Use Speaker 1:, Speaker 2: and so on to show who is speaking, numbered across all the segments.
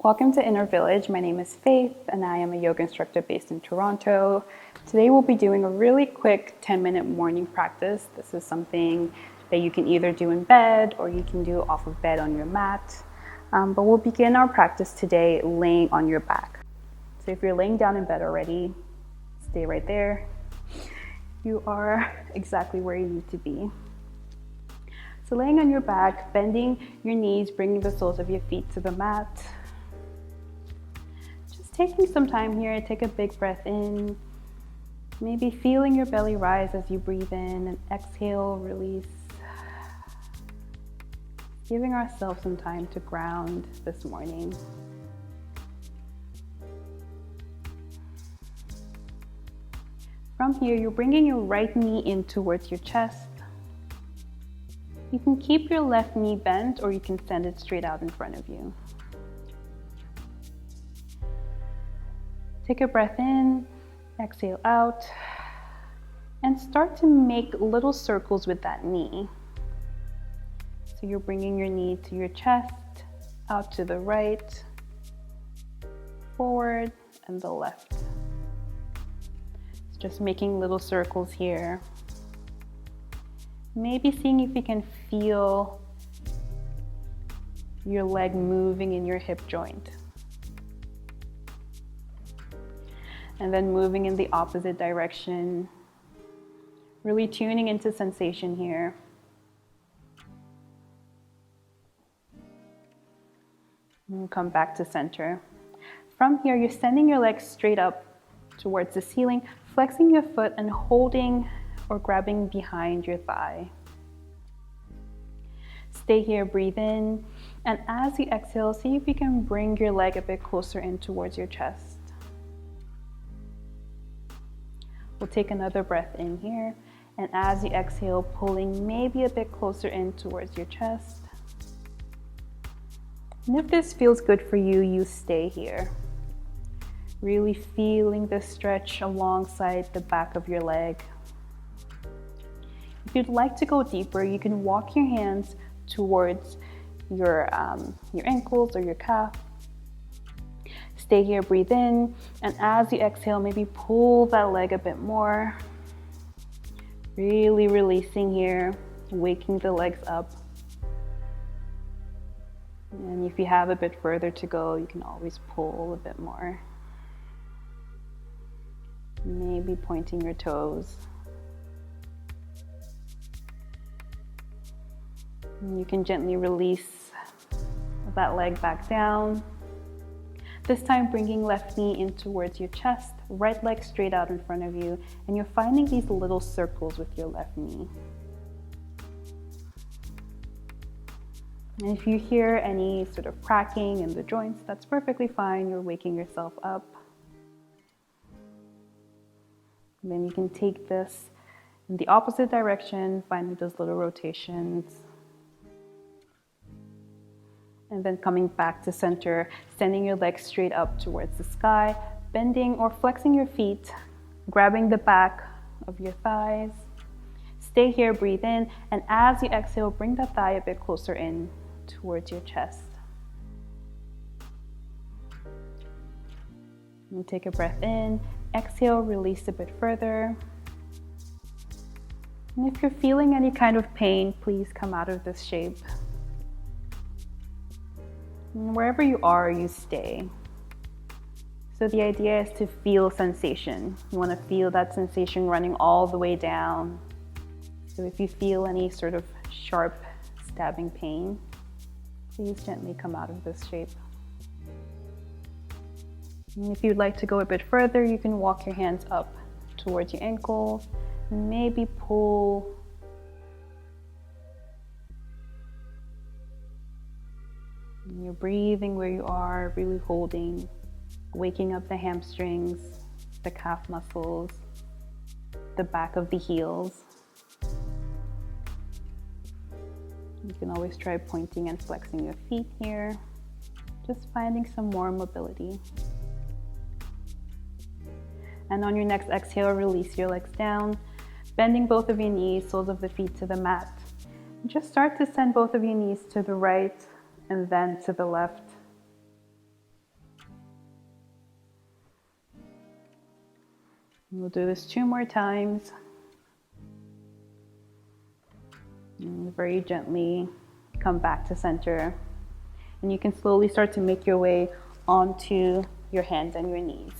Speaker 1: Welcome to Inner Village. My name is Faith and I am a yoga instructor based in Toronto. Today we'll be doing a really quick 10-minute morning practice. This is something that you can either do in bed or you can do off of bed on your mat. But we'll begin our practice today laying on your back. So if you're laying down in bed already, stay right there. You are exactly where you need to be. So laying on your back, bending your knees, bringing the soles of your feet to the mat. Just taking some time here, take a big breath in. Maybe feeling your belly rise as you breathe in and exhale, release. Giving ourselves some time to ground this morning. From here, you're bringing your right knee in towards your chest. You can keep your left knee bent or you can send it straight out in front of you. Take a breath in, exhale out, and start to make little circles with that knee. So you're bringing your knee to your chest, out to the right, forward, and the left. Just making little circles here. Maybe seeing if you can feel your leg moving in your hip joint. And then moving in the opposite direction. Really tuning into sensation here. And come back to center. From here, you're sending your legs straight up towards the ceiling, flexing your foot and holding or grabbing behind your thigh. Stay here, breathe in, and as you exhale, see if you can bring your leg a bit closer in towards your chest. We'll take another breath in here, and as you exhale, pulling maybe a bit closer in towards your chest. And if this feels good for you, you stay here. Really feeling the stretch alongside the back of your leg. If you'd like to go deeper, you can walk your hands towards your ankles or your calf. Stay here, breathe in, and as you exhale, maybe pull that leg a bit more. Really releasing here, waking the legs up. And if you have a bit further to go, you can always pull a bit more. Maybe pointing your toes. And you can gently release that leg back down. This time bringing left knee in towards your chest, right leg straight out in front of you, and you're finding these little circles with your left knee. And if you hear any sort of cracking in the joints, that's perfectly fine. You're waking yourself up. And then you can take this in the opposite direction, finding those little rotations. And then coming back to center, sending your legs straight up towards the sky, bending or flexing your feet, grabbing the back of your thighs. Stay here, breathe in, and as you exhale, bring the thigh a bit closer in towards your chest. And take a breath in, exhale, release a bit further. And if you're feeling any kind of pain, please come out of this shape. And wherever you are, you stay. So the idea is to feel sensation. You want to feel that sensation running all the way down. So if you feel any sort of sharp stabbing pain, please gently come out of this shape. And if you'd like to go a bit further, you can walk your hands up towards your ankles, maybe pull. And you're breathing where you are, really holding, waking up the hamstrings, the calf muscles, the back of the heels. You can always try pointing and flexing your feet here, just finding some more mobility. And on your next exhale, release your legs down, bending both of your knees, soles of the feet to the mat. Just start to send both of your knees to the right and then to the left. We'll do this 2 more times. And very gently come back to center. And you can slowly start to make your way onto your hands and your knees.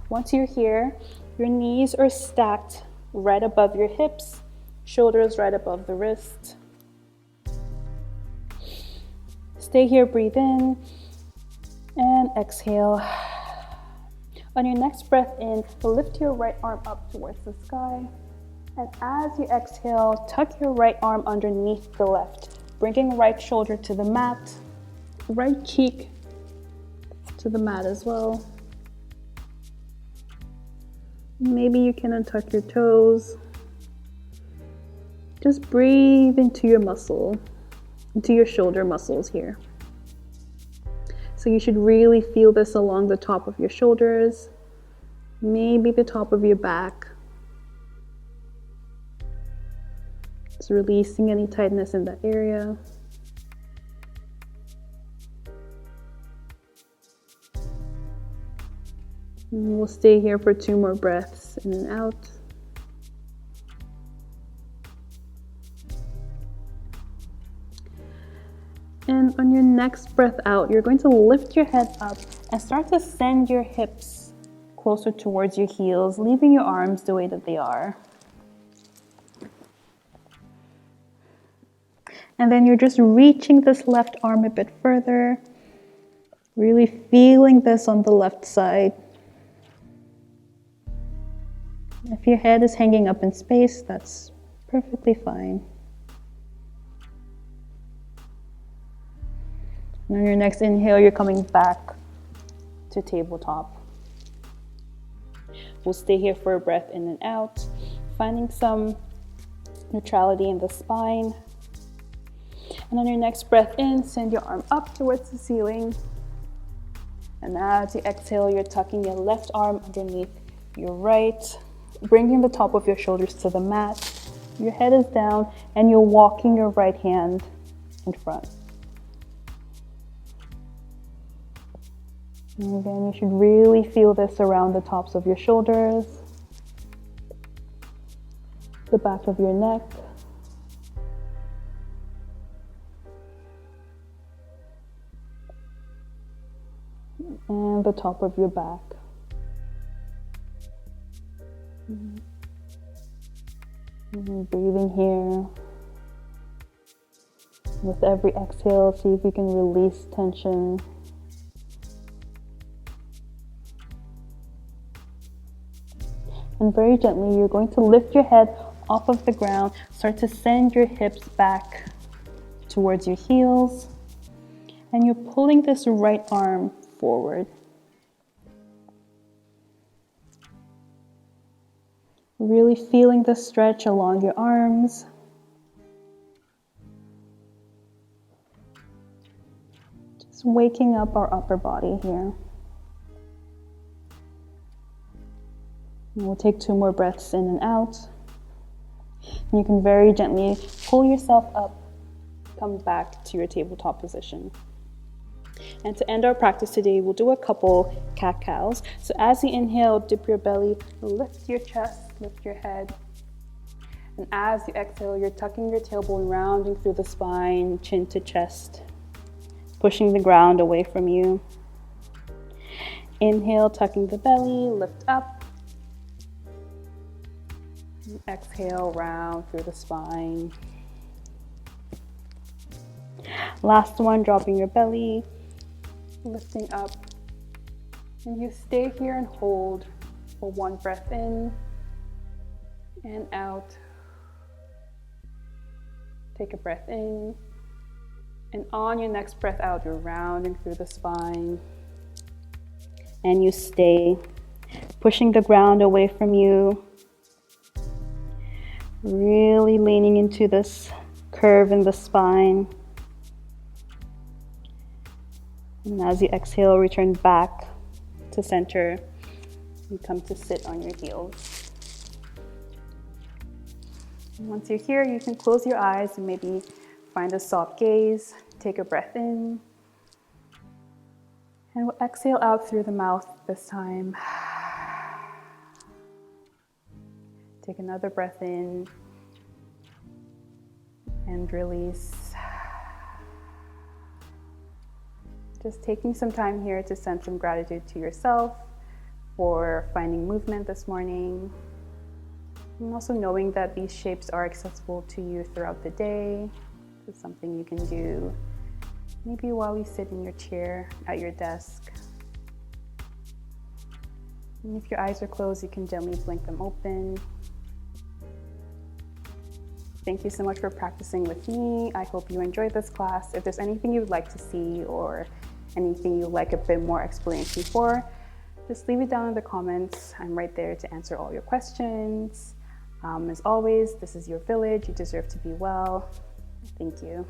Speaker 1: Once you're here, your knees are stacked right above your hips, shoulders right above the wrist. Stay here, breathe in, and exhale. On your next breath in, lift your right arm up towards the sky. And as you exhale, tuck your right arm underneath the left, bringing right shoulder to the mat, right cheek to the mat as well. Maybe you can untuck your toes. Just breathe into your muscle, into your shoulder muscles here. So you should really feel this along the top of your shoulders, maybe the top of your back. Just releasing any tightness in that area. And we'll stay here for 2 more breaths in and out. And on your next breath out, you're going to lift your head up and start to send your hips closer towards your heels, leaving your arms the way that they are. And then you're just reaching this left arm a bit further, really feeling this on the left side. If your head is hanging up in space, that's perfectly fine. And on your next inhale, you're coming back to tabletop. We'll stay here for a breath in and out, finding some neutrality in the spine. And on your next breath in, send your arm up towards the ceiling. And as you exhale, you're tucking your left arm underneath your right, bringing the top of your shoulders to the mat. Your head is down, and you're walking your right hand in front. And again, you should really feel this around the tops of your shoulders, the back of your neck, and the top of your back. And breathing here. With every exhale, see if you can release tension. And very gently, you're going to lift your head off of the ground, start to send your hips back towards your heels, and you're pulling this right arm forward. Really feeling the stretch along your arms. Just waking up our upper body here. And we'll take 2 more breaths in and out. And you can very gently pull yourself up, come back to your tabletop position. And to end our practice today, we'll do a couple cat-cows. So as you inhale, dip your belly, lift your chest, lift your head. And as you exhale, you're tucking your tailbone, rounding through the spine, chin to chest, pushing the ground away from you. Inhale, tucking the belly, lift up. And exhale, round through the spine. Last one, dropping your belly, lifting up. And you stay here and hold for 1 breath in and out. Take a breath in. And on your next breath out, you're rounding through the spine. And you stay, pushing the ground away from you. Really leaning into this curve in the spine. And as you exhale, return back to center. You come to sit on your heels. And once you're here, you can close your eyes and maybe find a soft gaze. Take a breath in. And we'll exhale out through the mouth this time. Take another breath in and release. Just taking some time here to send some gratitude to yourself for finding movement this morning. And also knowing that these shapes are accessible to you throughout the day. This is something you can do maybe while you sit in your chair at your desk. And if your eyes are closed, you can gently blink them open. Thank you so much for practicing with me. I hope you enjoyed this class. If there's anything you'd like to see or anything you'd like a bit more explanation for, just leave it down in the comments. I'm right there to answer all your questions. As always, this is your village. You deserve to be well. Thank you.